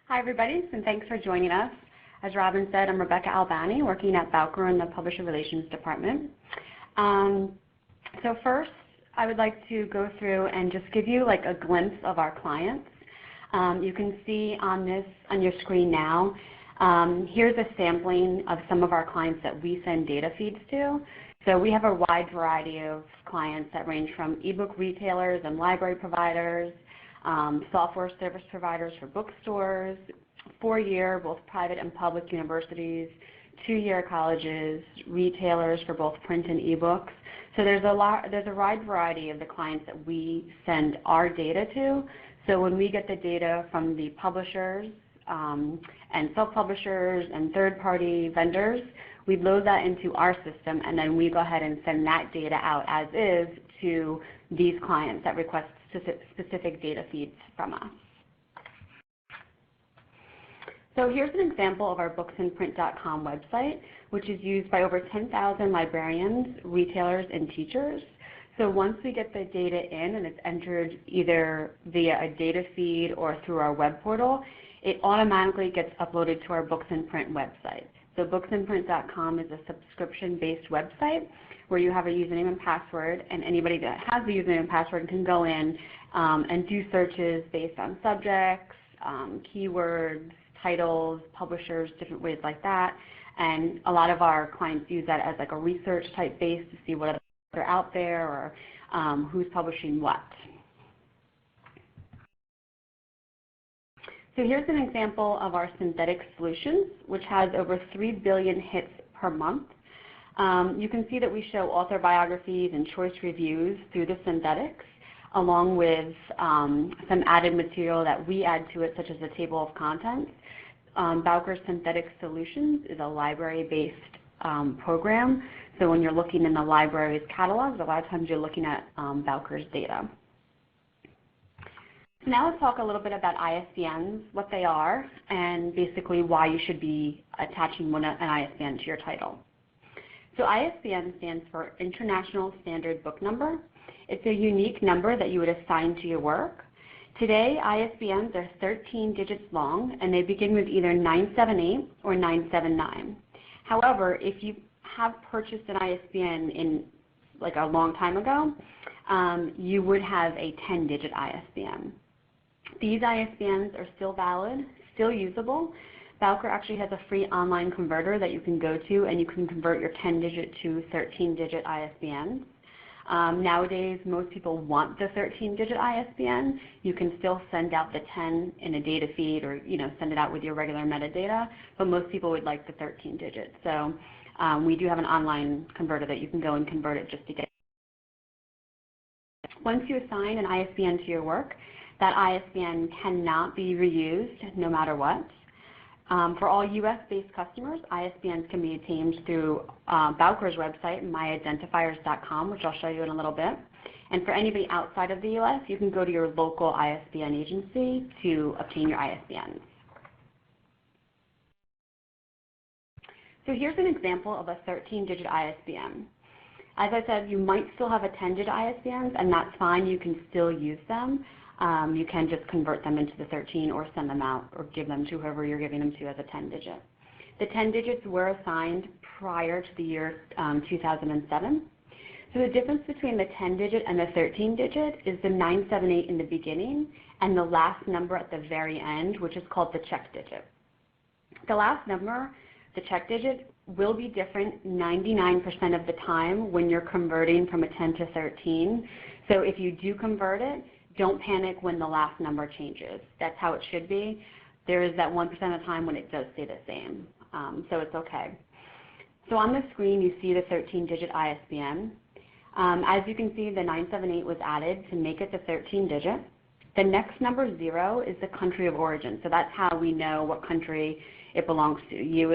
Hi, everybody, and thanks for joining us. As Robin said, I'm Rebecca Albani, working at Bowker in the Publisher Relations Department. So first, I would like to go through and just give you like a glimpse of our clients. You can see on your screen now, here's a sampling of some of our clients that we send data feeds to. So we have a wide variety of clients that range from ebook retailers and library providers, software service providers for bookstores, 4-year, both private and public universities, 2-year colleges, retailers for both print and ebooks. So there's a wide variety of the clients that we send our data to. So when we get the data from the publishers and self-publishers and third-party vendors, we load that into our system, and then we go ahead and send that data out as is to these clients that request specific data feeds from us. So here's an example of our booksandprint.com website, which is used by over 10,000 librarians, retailers, and teachers. So once we get the data in and it's entered either via a data feed or through our web portal, it automatically gets uploaded to our Books and Print website. So booksandprint.com is a subscription-based website where you have a username and password, and anybody that has the username and password can go in and do searches based on subjects, keywords, titles, publishers, different ways like that. And a lot of our clients use that as like a research type base to see what other are out there or who's publishing what. So here's an example of our synthetic solutions, which has over 3 billion hits per month. You can see that we show author biographies and choice reviews through the synthetics, along with some added material that we add to it, such as a table of contents. Bowker Synthetic Solutions is a library-based program. So when you're looking in the library's catalogs, a lot of times you're looking at Bowker's data. So now let's talk a little bit about ISBNs, what they are, and basically why you should be attaching an ISBN to your title. So ISBN stands for International Standard Book Number. It's a unique number that you would assign to your work. Today, ISBNs are 13 digits long, and they begin with either 978 or 979. However, if you have purchased an ISBN in like a long time ago, you would have a 10-digit ISBN. These ISBNs are still valid, still usable. Bowker actually has a free online converter that you can go to, and you can convert your 10-digit to 13-digit ISBNs. Nowadays, most people want the 13-digit ISBN. You can still send out the 10 in a data feed or send it out with your regular metadata, but most people would like the 13-digit. So we do have an online converter that you can go and convert it just to get it. Once you assign an ISBN to your work, that ISBN cannot be reused no matter what. For all US-based customers, ISBNs can be obtained through Bowker's website, myidentifiers.com, which I'll show you in a little bit. And for anybody outside of the US, you can go to your local ISBN agency to obtain your ISBNs. So here's an example of a 13-digit ISBN. As I said, you might still have a 10-digit ISBNs, and that's fine. You can still use them. You can just convert them into the 13 or send them out or give them to whoever you're giving them to as a 10-digit. The 10 digits were assigned prior to the year 2007. So the difference between the 10-digit and the 13-digit is the 978 in the beginning and the last number at the very end, which is called the check digit. The last number, the check digit, will be different 99% of the time when you're converting from a 10 to 13. So if you do convert it, don't panic when the last number changes. That's how it should be. There is that 1% of the time when it does stay the same, so it's okay. So on the screen, you see the 13-digit ISBN. As you can see, the 978 was added to make it the 13-digit. The next number, 0, is the country of origin. So that's how we know what country it belongs to. 0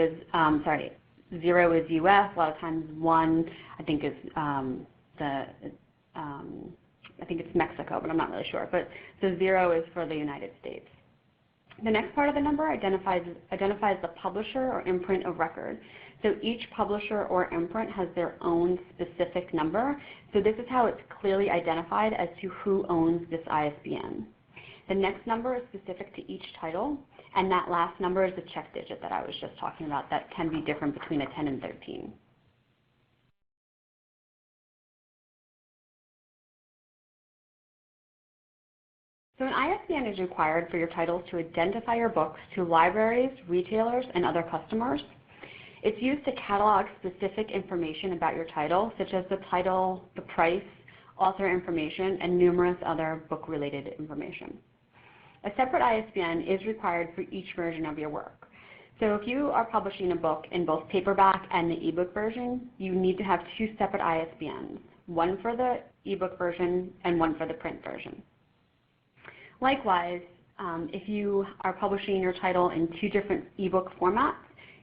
is US. A lot of times 1, I think, is I think it's Mexico, but I'm not really sure. But so 0 is for the United States. The next part of the number identifies the publisher or imprint of record. So each publisher or imprint has their own specific number. So this is how it's clearly identified as to who owns this ISBN. The next number is specific to each title, and that last number is the check digit that I was just talking about that can be different between a 10 and 13. So an ISBN is required for your titles to identify your books to libraries, retailers, and other customers. It's used to catalog specific information about your title, such as the title, the price, author information, and numerous other book-related information. A separate ISBN is required for each version of your work. So if you are publishing a book in both paperback and the ebook version, you need to have two separate ISBNs, one for the ebook version and one for the print version. Likewise, if you are publishing your title in two different ebook formats,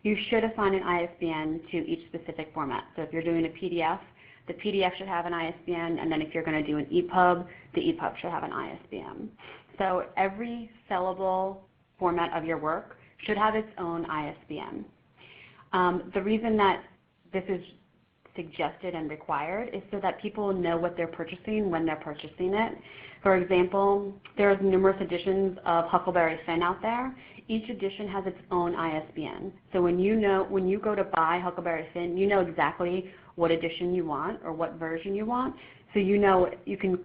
you should assign an ISBN to each specific format. So if you're doing a PDF, the PDF should have an ISBN, and then if you're going to do an EPUB, the EPUB should have an ISBN. So every sellable format of your work should have its own ISBN. The reason that this is suggested and required is so that people know what they're purchasing when they're purchasing it. For example, there's numerous editions of Huckleberry Finn out there. Each edition has its own ISBN. So when you go to buy Huckleberry Finn, you know exactly what edition you want or what version you want. So you know you can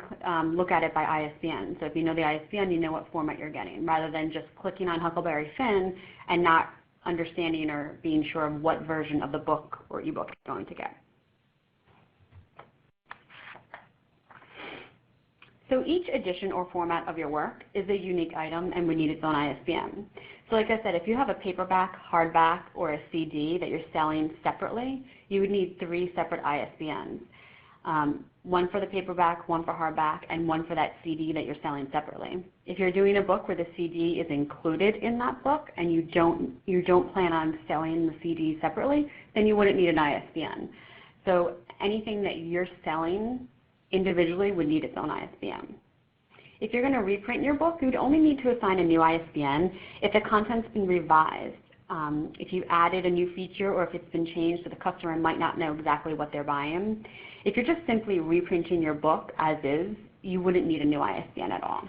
look at it by ISBN. So if you know the ISBN, you know what format you're getting, rather than just clicking on Huckleberry Finn and not understanding or being sure of what version of the book or ebook you're going to get. So each edition or format of your work is a unique item and would need its own ISBN. So like I said, if you have a paperback, hardback, or a CD that you're selling separately, you would need 3 separate ISBNs. One for the paperback, one for hardback, and one for that CD that you're selling separately. If you're doing a book where the CD is included in that book and you don't plan on selling the CD separately, then you wouldn't need an ISBN. So anything that you're selling individually would need its own ISBN. If you're going to reprint your book, you would only need to assign a new ISBN if the content's been revised, if you added a new feature, or if it's been changed so the customer might not know exactly what they're buying. If you're just simply reprinting your book as is, you wouldn't need a new ISBN at all.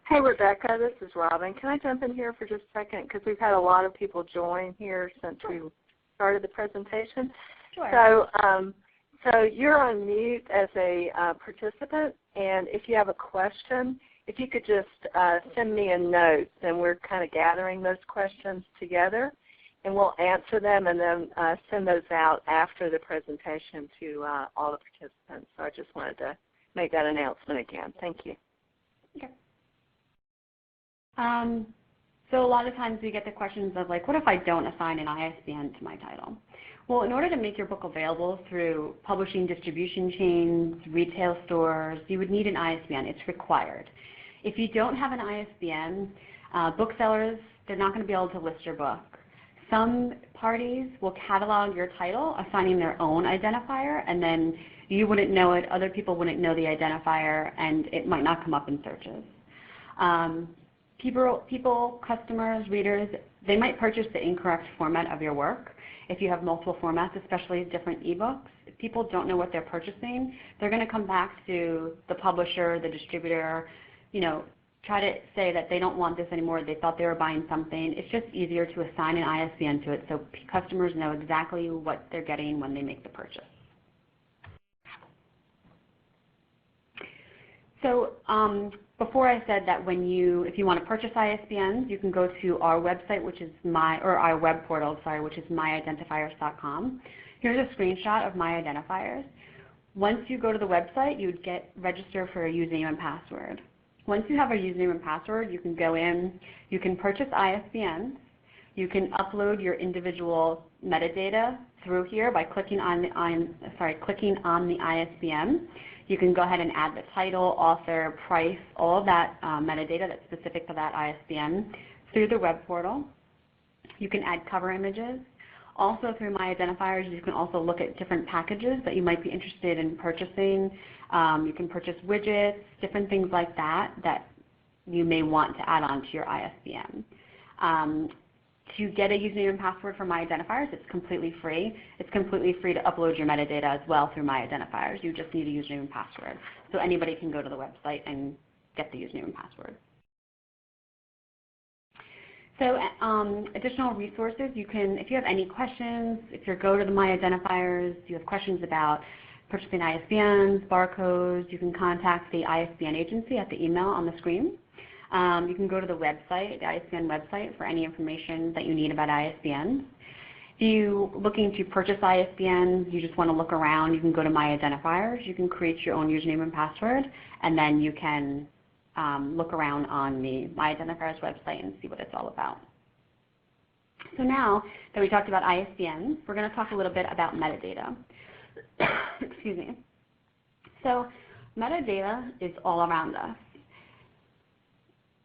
Hey, Rebecca, this is Robin. Can I jump in here for just a second? Because we've had a lot of people join here since we started the presentation. Sure. So you're on mute as a participant, and if you have a question, if you could just send me a note, then we're kind of gathering those questions together, and we'll answer them and then send those out after the presentation to all the participants. So I just wanted to make that announcement again. Thank you. Okay. So a lot of times we get the questions of like, what if I don't assign an ISBN to my title? Well, in order to make your book available through publishing distribution chains, retail stores, you would need an ISBN. It's required. If you don't have an ISBN, booksellers, they're not going to be able to list your book. Some parties will catalog your title, assigning their own identifier, and then you wouldn't know it, other people wouldn't know the identifier, and it might not come up in searches. People, customers, readers, they might purchase the incorrect format of your work. If you have multiple formats, especially different ebooks, if people don't know what they're purchasing, they're going to come back to the publisher, the distributor, try to say that they don't want this anymore, they thought they were buying something. It's just easier to assign an ISBN to it so customers know exactly what they're getting when they make the purchase. So before I said that if you want to purchase ISBNs, you can go to our website, which is our web portal, which is myidentifiers.com. Here's a screenshot of My Identifiers. Once you go to the website, you would register for a username and password. Once you have a username and password, you can go in, you can purchase ISBNs, you can upload your individual metadata through here by clicking on the ISBN. You can go ahead and add the title, author, price, all of that metadata that's specific to that ISBN through the web portal. You can add cover images. Also through My Identifiers, you can also look at different packages that you might be interested in purchasing. You can purchase widgets, different things like that that you may want to add on to your ISBN. To get a username and password for My Identifiers, it's completely free. It's completely free to upload your metadata as well through My Identifiers. You just need a username and password. So anybody can go to the website and get the username and password. So additional resources, you can, if you have any questions, if you go to the My Identifiers, you have questions about purchasing ISBNs, barcodes, you can contact the ISBN agency at the email on the screen. You can go to the website, the ISBN website, for any information that you need about ISBNs. If you're looking to purchase ISBNs, you just want to look around, you can go to My Identifiers. You can create your own username and password, and then you can look around on the My Identifiers website and see what it's all about. So now that we talked about ISBNs, we're going to talk a little bit about metadata. Excuse me. So metadata is all around us.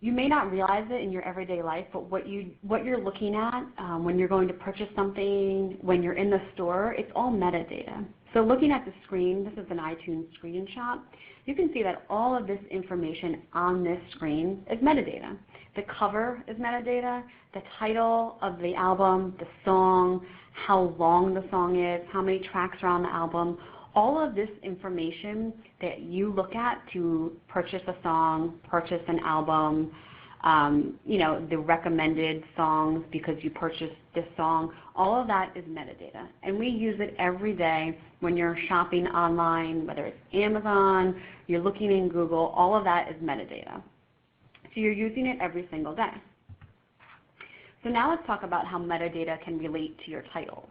You may not realize it in your everyday life, but what you're looking at when you're going to purchase something, when you're in the store, it's all metadata. So looking at the screen, this is an iTunes screenshot, you can see that all of this information on this screen is metadata. The cover is metadata, the title of the album, the song, how long the song is, how many tracks are on the album. All of this information that you look at to purchase a song, purchase an album, the recommended songs because you purchased this song, all of that is metadata. And we use it every day when you're shopping online, whether it's Amazon, you're looking in Google, all of that is metadata. So you're using it every single day. So now let's talk about how metadata can relate to your titles.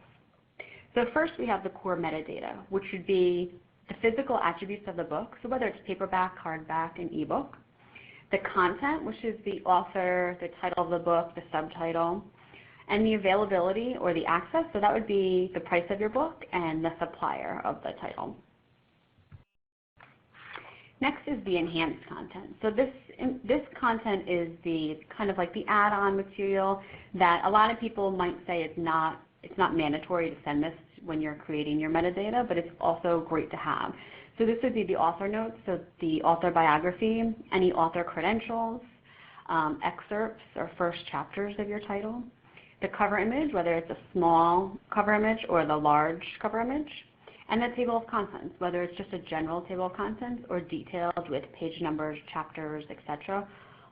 So first we have the core metadata, which would be the physical attributes of the book, so whether it's paperback, hardback, and ebook. The content, which is the author, the title of the book, the subtitle, and the availability or the access, so that would be the price of your book and the supplier of the title. Next is the enhanced content. So this content is the kind of like the add-on material that a lot of people might say it's not mandatory to send this when you're creating your metadata, but it's also great to have. So this would be the author notes, so the author biography, any author credentials, excerpts or first chapters of your title, the cover image, whether it's a small cover image or the large cover image, and the table of contents, whether it's just a general table of contents or detailed with page numbers, chapters, etc.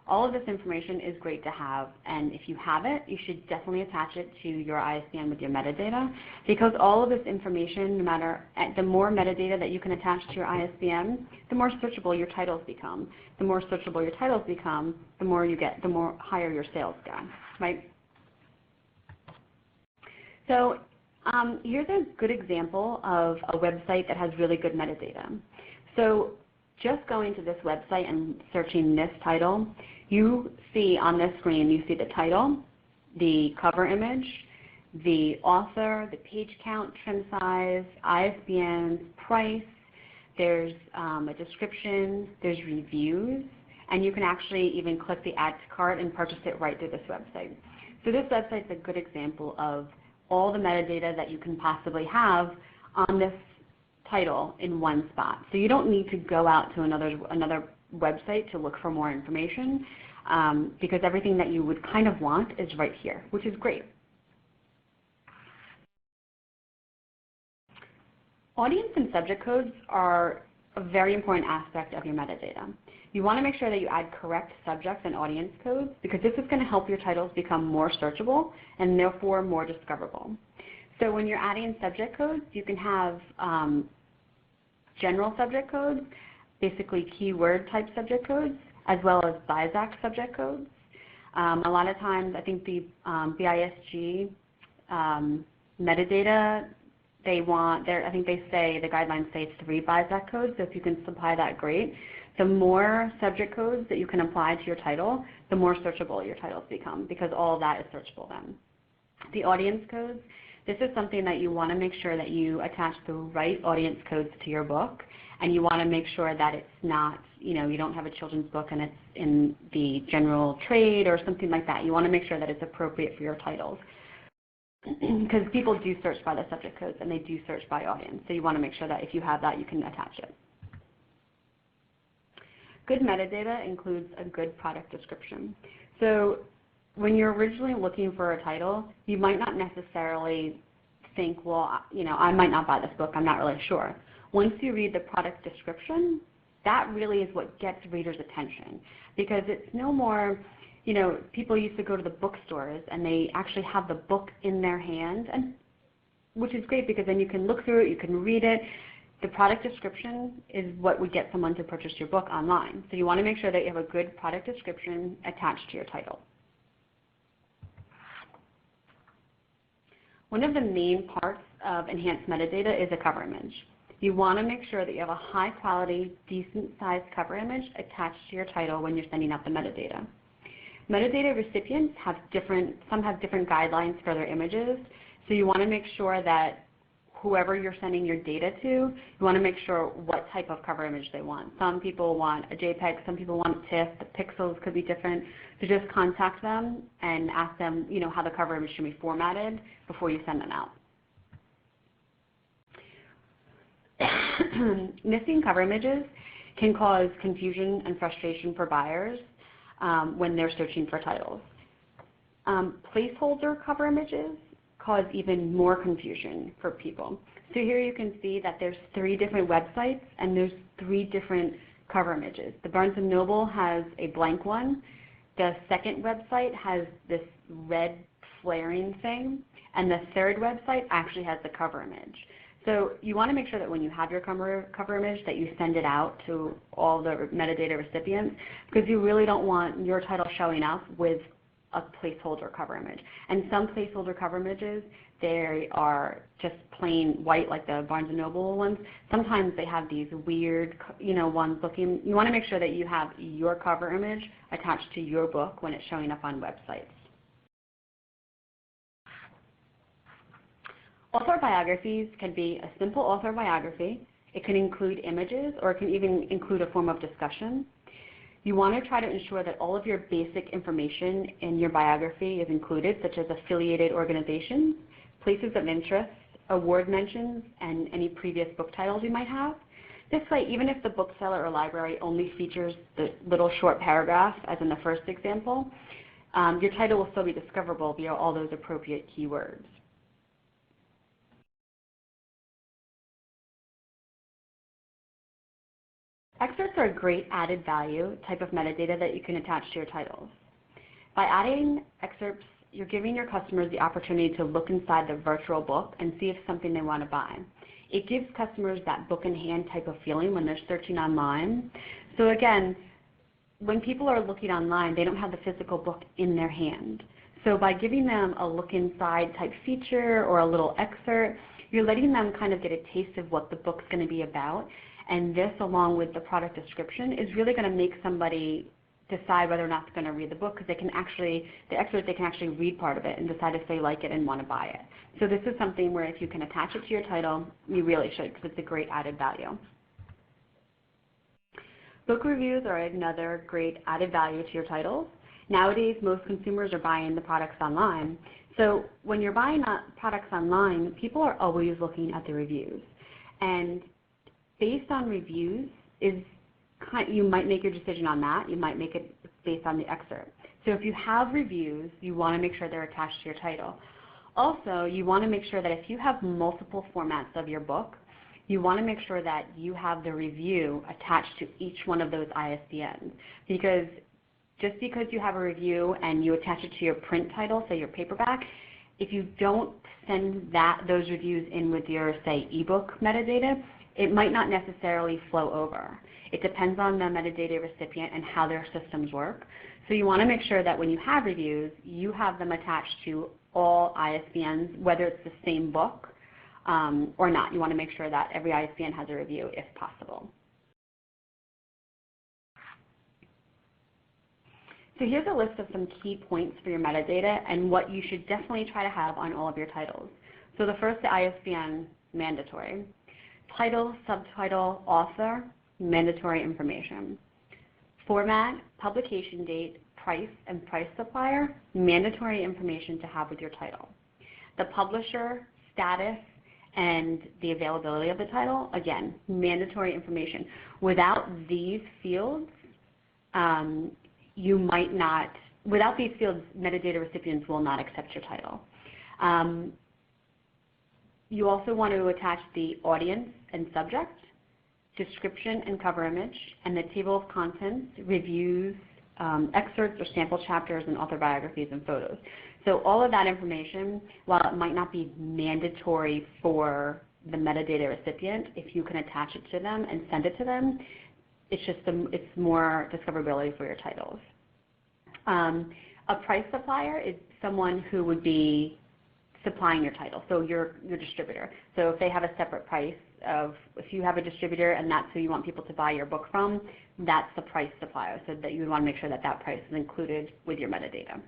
All of this information is great to have, and if you have it, you should definitely attach it to your ISBN with your metadata, because all of this information, no matter, the more metadata that you can attach to your ISBN, the more searchable your titles become. The more searchable your titles become, the more you get, the more higher your sales go, right? So here's a good example of a website that has really good metadata. So just going to this website and searching this title, you see on this screen, you see the title, the cover image, the author, the page count, trim size, ISBN, price, there's a description, there's reviews, and you can actually even click the add to cart and purchase it right through this website. So this website is a good example of all the metadata that you can possibly have on this title in one spot. So you don't need to go out to another website to look for more information because everything that you would kind of want is right here, which is great. Audience and subject codes are a very important aspect of your metadata. You want to make sure that you add correct subject and audience codes because this is going to help your titles become more searchable and therefore more discoverable. So when you're adding subject codes, you can have general subject codes, basically keyword type subject codes, as well as BISAC subject codes. A lot of times I think the BISG metadata, I think they say, the guidelines say it's 3 BISAC codes, so if you can supply that, great. The more subject codes that you can apply to your title, the more searchable your titles become because all of that is searchable then. The audience codes, this is something that you want to make sure that you attach the right audience codes to your book, and you want to make sure that it's not, you don't have a children's book and it's in the general trade or something like that. You want to make sure that it's appropriate for your titles because people do search by the subject codes and they do search by audience. So you want to make sure that if you have that, you can attach it. Good metadata includes a good product description. So when you're originally looking for a title, you might not necessarily think, well, I might not buy this book, I'm not really sure. Once you read the product description, that really is what gets readers' attention, because it's no more, people used to go to the bookstores and they actually have the book in their hand, and which is great because then you can look through it, you can read it. The product description is what would get someone to purchase your book online. So you want to make sure that you have a good product description attached to your title. One of the main parts of enhanced metadata is a cover image. You want to make sure that you have a high quality, decent sized cover image attached to your title when you're sending out the metadata. Metadata recipients have some have different guidelines for their images, so you want to make sure that whoever you're sending your data to, you want to make sure what type of cover image they want. Some people want a JPEG, some people want a TIFF, the pixels could be different. So just contact them and ask them, how the cover image should be formatted before you send them out. Missing cover images can cause confusion and frustration for buyers when they're searching for titles. Placeholder cover images cause even more confusion for people. So here you can see that there's 3 different websites and there's 3 different cover images. The Barnes & Noble has a blank one. The second website has this red flaring thing, and the third website actually has the cover image. So you want to make sure that when you have your cover image that you send it out to all the metadata recipients, because you really don't want your title showing up with a placeholder cover image. And some placeholder cover images, they are just plain white like the Barnes & Noble ones. Sometimes they have these weird ones looking. You want to make sure that you have your cover image attached to your book when it's showing up on websites. Author biographies can be a simple author biography. It can include images, or it can even include a form of discussion. You want to try to ensure that all of your basic information in your biography is included, such as affiliated organizations, places of interest, award mentions, and any previous book titles you might have. This way, even if the bookseller or library only features the little short paragraph, as in the first example, your title will still be discoverable via all those appropriate keywords. Excerpts are a great added value type of metadata that you can attach to your titles. By adding excerpts, you're giving your customers the opportunity to look inside the virtual book and see if something they want to buy. It gives customers that book in hand type of feeling when they're searching online. So again, when people are looking online, they don't have the physical book in their hand. So by giving them a look inside type feature or a little excerpt, you're letting them kind of get a taste of what the book's going to be about. And this, along with the product description, is really going to make somebody decide whether or not they're going to read the book, because they can actually read part of it and decide if they like it and want to buy it. So this is something where if you can attach it to your title, you really should, because it's a great added value. Book reviews are another great added value to your titles. Nowadays, most consumers are buying the products online. So when you're buying products online, people are always looking at the reviews. And based on reviews, you might make your decision on that. You might make it based on the excerpt. So if you have reviews, you want to make sure they're attached to your title. Also, you want to make sure that if you have multiple formats of your book, you want to make sure that you have the review attached to each one of those ISBNs. Because just because you have a review and you attach it to your print title, say your paperback, if you don't send those reviews in with your, say, ebook metadata, it might not necessarily flow over. It depends on the metadata recipient and how their systems work. So you want to make sure that when you have reviews, you have them attached to all ISBNs, whether it's the same book or not. You want to make sure that every ISBN has a review if possible. So here's a list of some key points for your metadata and what you should definitely try to have on all of your titles. So the first, the ISBN, mandatory. Title, subtitle, author, mandatory information. Format, publication date, price, and price supplier, mandatory information to have with your title. The publisher, status, and the availability of the title, again, mandatory information. Without these fields, you might not without these fields, metadata recipients will not accept your title. You also want to attach the audience and subject, description and cover image, and the table of contents, reviews, excerpts or sample chapters, and author biographies and photos. So all of that information, while it might not be mandatory for the metadata recipient, if you can attach it to them and send it to them, it's more discoverability for your titles. A price supplier is someone who would be supplying your title, so your distributor. So if they have a separate price if you have a distributor and that's who you want people to buy your book from, that's the price supplier, so that you would want to make sure that that price is included with your metadata.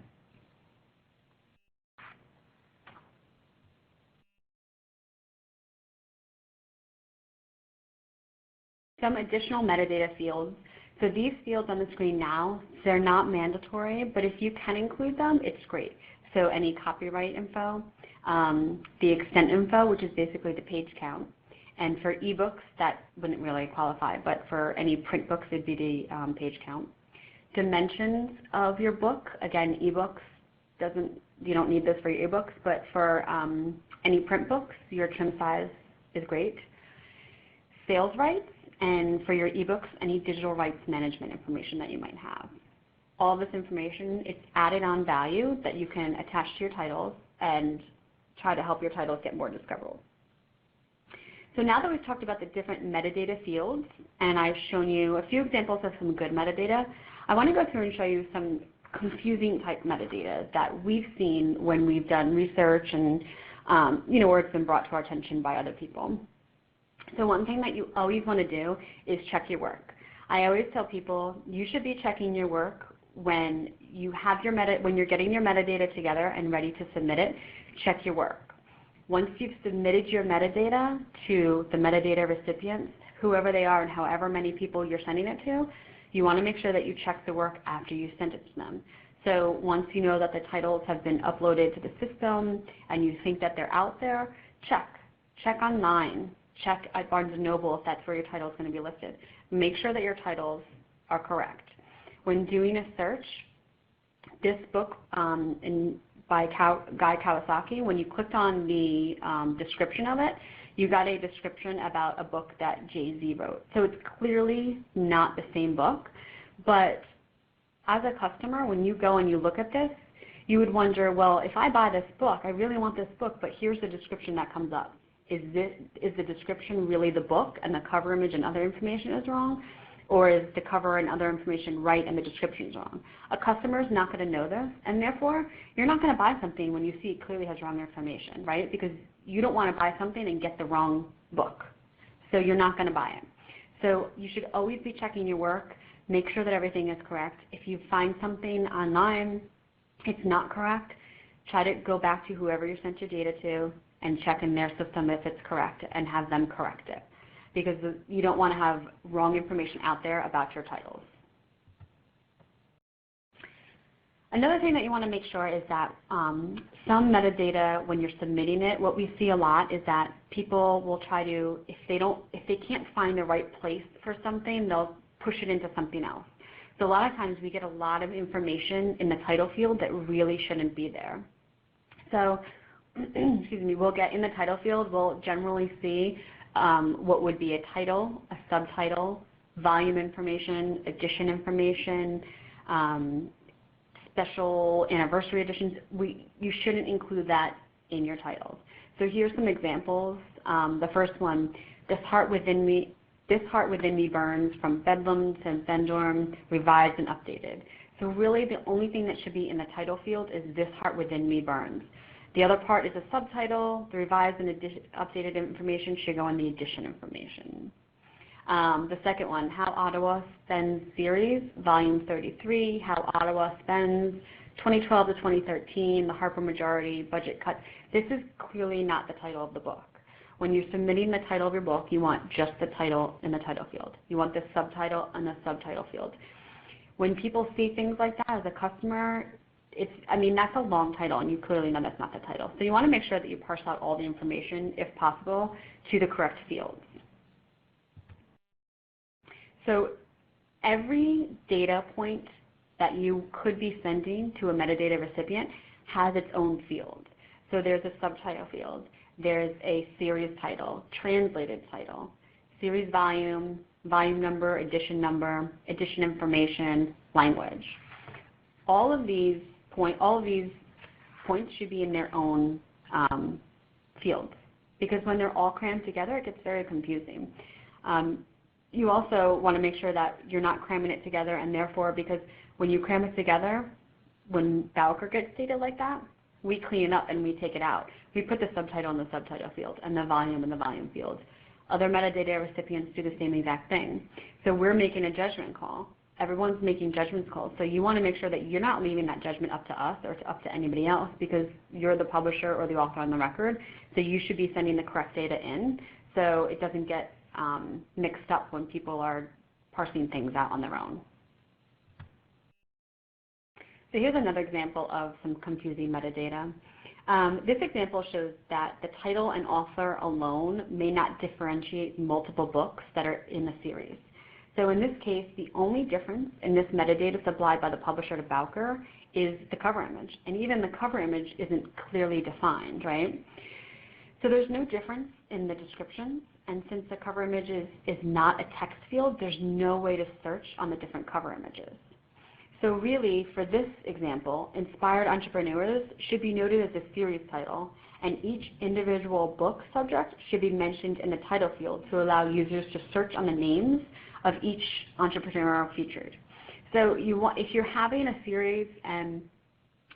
Some additional metadata fields. So these fields on the screen now, they're not mandatory, but if you can include them, it's great. So any copyright info, the extent info, which is basically the page count. And for ebooks, that wouldn't really qualify, but for any print books, it'd be the page count. Dimensions of your book, again, ebooks, you don't need this for your ebooks, but for any print books, your trim size is great. Sales rights, and for your ebooks, any digital rights management information that you might have. All this information, it's added on value that you can attach to your titles and try to help your titles get more discoverable. So now that we've talked about the different metadata fields, and I've shown you a few examples of some good metadata, I want to go through and show you some confusing type metadata that we've seen when we've done research and where it's been brought to our attention by other people. So one thing that you always want to do is check your work. I always tell people you should be checking your work when you have when you're getting your metadata together and ready to submit it. Check your work. Once you've submitted your metadata to the metadata recipients, whoever they are and however many people you're sending it to, you want to make sure that you check the work after you send it to them. So once you know that the titles have been uploaded to the system and you think that they're out there, check. Check online. Check at Barnes & Noble if that's where your title is going to be listed. Make sure that your titles are correct. When doing a search, this book by Guy Kawasaki, when you clicked on the description of it, you got a description about a book that Jay-Z wrote. So it's clearly not the same book, but as a customer, when you go and you look at this, you would wonder, well, if I buy this book, I really want this book, but here's the description that comes up. Is the description really the book and the cover image and other information is wrong? Or is the cover and other information right and the description is wrong? A customer is not going to know this, and therefore you're not going to buy something when you see it clearly has wrong information, right? Because you don't want to buy something and get the wrong book. So you're not going to buy it. So you should always be checking your work, make sure that everything is correct. If you find something online, it's not correct, try to go back to whoever you sent your data to and check in their system if it's correct and have them correct it, because you don't want to have wrong information out there about your titles. Another thing that you want to make sure is that some metadata, when you're submitting it, what we see a lot is that people will try to, if they can't find the right place for something, they'll push it into something else. So a lot of times we get a lot of information in the title field that really shouldn't be there. So excuse me, we'll get in the title field, we'll generally see what would be a title, a subtitle, volume information, edition information, special anniversary editions. You shouldn't include that in your titles. So here's some examples. The first one, This Heart Within Me Burns, from Bedlam to Vendorm, revised and updated. So really the only thing that should be in the title field is This Heart Within Me Burns. The other part is a subtitle. The revised and updated information should go in the edition information. The second one, How Ottawa Spends Series, Volume 33, How Ottawa Spends, 2012 to 2013, The Harper Majority, Budget Cut. This is clearly not the title of the book. When you're submitting the title of your book, you want just the title in the title field. You want the subtitle in the subtitle field. When people see things like that as a customer, that's a long title, and you clearly know that's not the title. So you want to make sure that you parse out all the information, if possible, to the correct fields. So every data point that you could be sending to a metadata recipient has its own field. So there's a subtitle field, there's a series title, translated title, series volume, volume number, edition information, language. All of these points should be in their own fields, because when they're all crammed together, it gets very confusing. You also want to make sure that you're not cramming it together, and therefore, because when you cram it together, when Bowker gets data like that, we clean it up and we take it out. We put the subtitle in the subtitle field and the volume in the volume field. Other metadata recipients do the same exact thing. So we're making a judgment call. Everyone's making judgment calls. So you want to make sure that you're not leaving that judgment up to us or up to anybody else, because you're the publisher or the author on the record. So you should be sending the correct data in so it doesn't get mixed up when people are parsing things out on their own. So here's another example of some confusing metadata. This example shows that the title and author alone may not differentiate multiple books that are in the series. So in this case, the only difference in this metadata supplied by the publisher to Bowker is the cover image. And even the cover image isn't clearly defined, right? So there's no difference in the descriptions. And since the cover image is not a text field, there's no way to search on the different cover images. So really, for this example, Inspired Entrepreneurs should be noted as a series title, and each individual book subject should be mentioned in the title field to allow users to search on the names of each entrepreneur featured. So if you're having a series and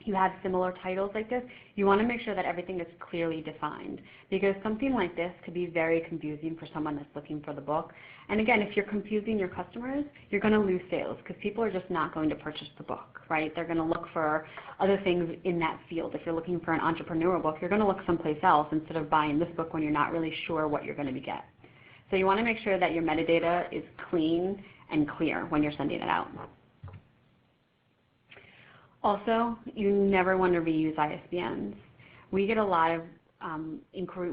you have similar titles like this, you want to make sure that everything is clearly defined, because something like this could be very confusing for someone that's looking for the book. And again, if you're confusing your customers, you're going to lose sales, because people are just not going to purchase the book, right? They're going to look for other things in that field. If you're looking for an entrepreneurial book, you're going to look someplace else instead of buying this book when you're not really sure what you're going to get. So you want to make sure that your metadata is clean and clear when you're sending it out. Also, you never want to reuse ISBNs. We get a lot of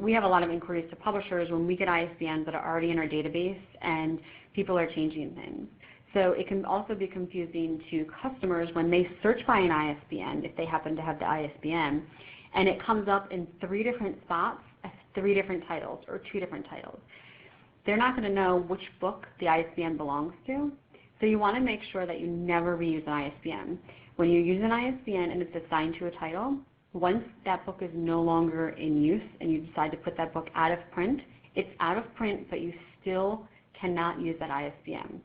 we have a lot of inquiries to publishers when we get ISBNs that are already in our database and people are changing things. So it can also be confusing to customers when they search by an ISBN, if they happen to have the ISBN, and it comes up in 3 different spots as 3 different titles or 2 different titles. They're not going to know which book the ISBN belongs to, so you want to make sure that you never reuse an ISBN. When you use an ISBN and it's assigned to a title, once that book is no longer in use and you decide to put that book out of print, it's out of print, but you still cannot use that ISBN.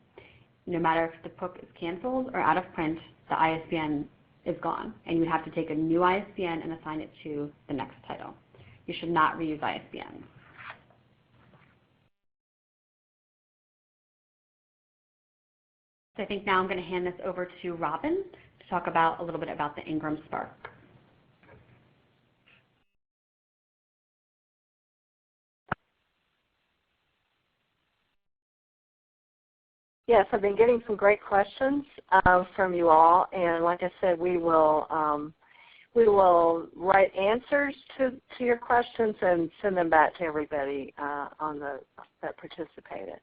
No matter if the book is canceled or out of print, the ISBN is gone, and you have to take a new ISBN and assign it to the next title. You should not reuse ISBNs. So I think now I'm going to hand this over to Robin to talk about a little bit about the IngramSpark. Yes, I've been getting some great questions from you all, and like I said, we will write answers to your questions and send them back to everybody that participated.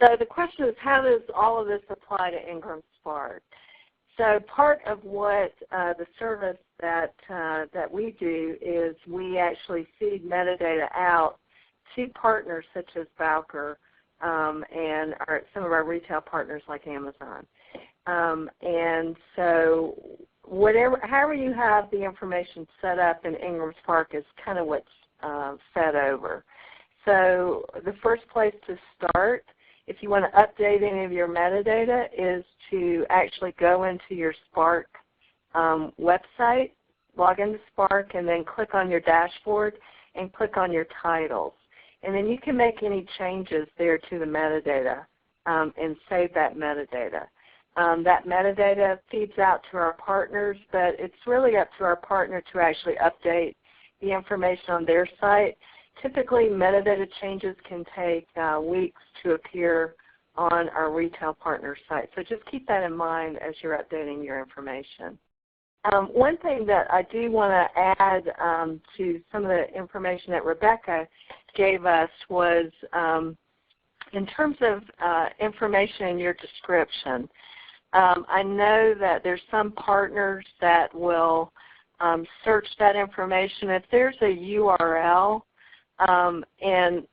So the question is, how does all of this apply to IngramSpark? So part of what the service that we do is we actually feed metadata out to partners such as Bowker and some of our retail partners like Amazon. And so however you have the information set up in IngramSpark is kind of what's fed over. So the first place to start, if you want to update any of your metadata, is to actually go into your Spark website, log into Spark, and then click on your dashboard and click on your titles. And then you can make any changes there to the metadata and save that metadata. That metadata feeds out to our partners, but it's really up to our partner to actually update the information on their site. Typically, metadata changes can take weeks to appear on our retail partner site. So just keep that in mind as you're updating your information. One thing that I do want to add to some of the information that Rebecca gave us was in terms of information in your description. I know that there's some partners that will search that information. If there's a URL, and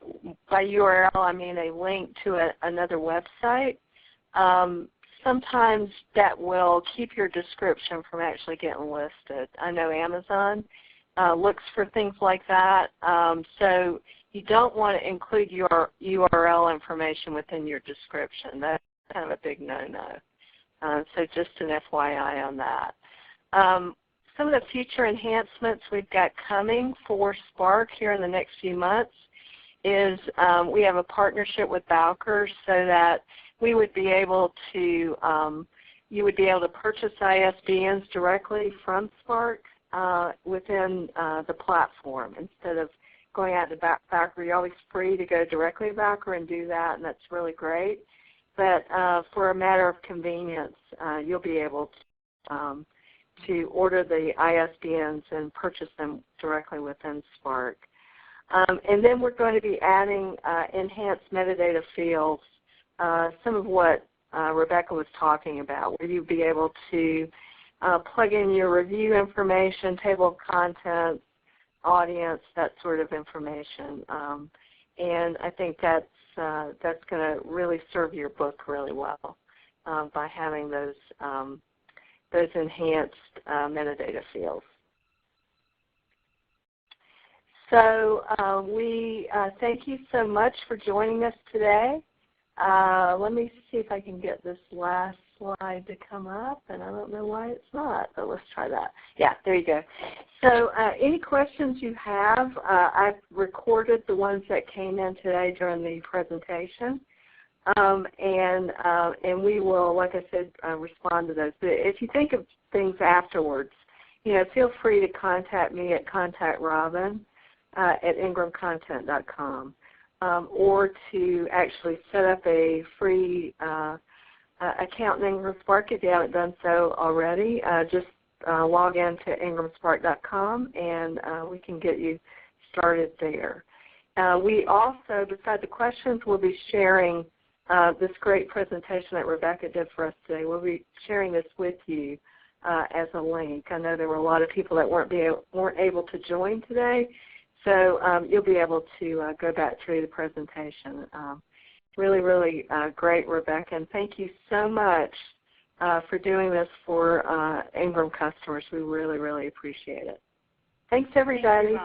by URL I mean a link to another website, sometimes that will keep your description from actually getting listed. I know Amazon looks for things like that, so you don't want to include your URL information within your description. That's kind of a big no-no. So just an FYI on that. Some of the future enhancements we've got coming for Spark here in the next few months is we have a partnership with Bowker so that we would be able to, you would be able to purchase ISBNs directly from Spark within the platform instead of going out to Bowker. You're always free to go directly to Bowker and do that, and that's really great. But for a matter of convenience, you'll be able to order the ISBNs and purchase them directly within Spark. And then we're going to be adding enhanced metadata fields, some of what Rebecca was talking about, where you'll be able to plug in your review information, table of contents, audience, that sort of information. And I think that's going to really serve your book really well by having those enhanced metadata fields. So we thank you so much for joining us today. Let me see if I can get this last slide to come up, and I don't know why it's not, but let's try that. Yeah, there you go. So any questions you have, I've recorded the ones that came in today during the presentation, and we will, like I said, respond to those. But if you think of things afterwards, feel free to contact me at contactrobin at IngramContent.com, or to actually set up a free account in IngramSpark if you haven't done so already. Just log in to IngramSpark.com and we can get you started there. We also, besides the questions, we'll be sharing this great presentation that Rebecca did for us today. We'll be sharing this with you as a link. I know there were a lot of people that weren't able to join today, so you'll be able to go back through the presentation. Really, really great, Rebecca, and thank you so much for doing this for Ingram customers. We really, really appreciate it. Thanks, everybody.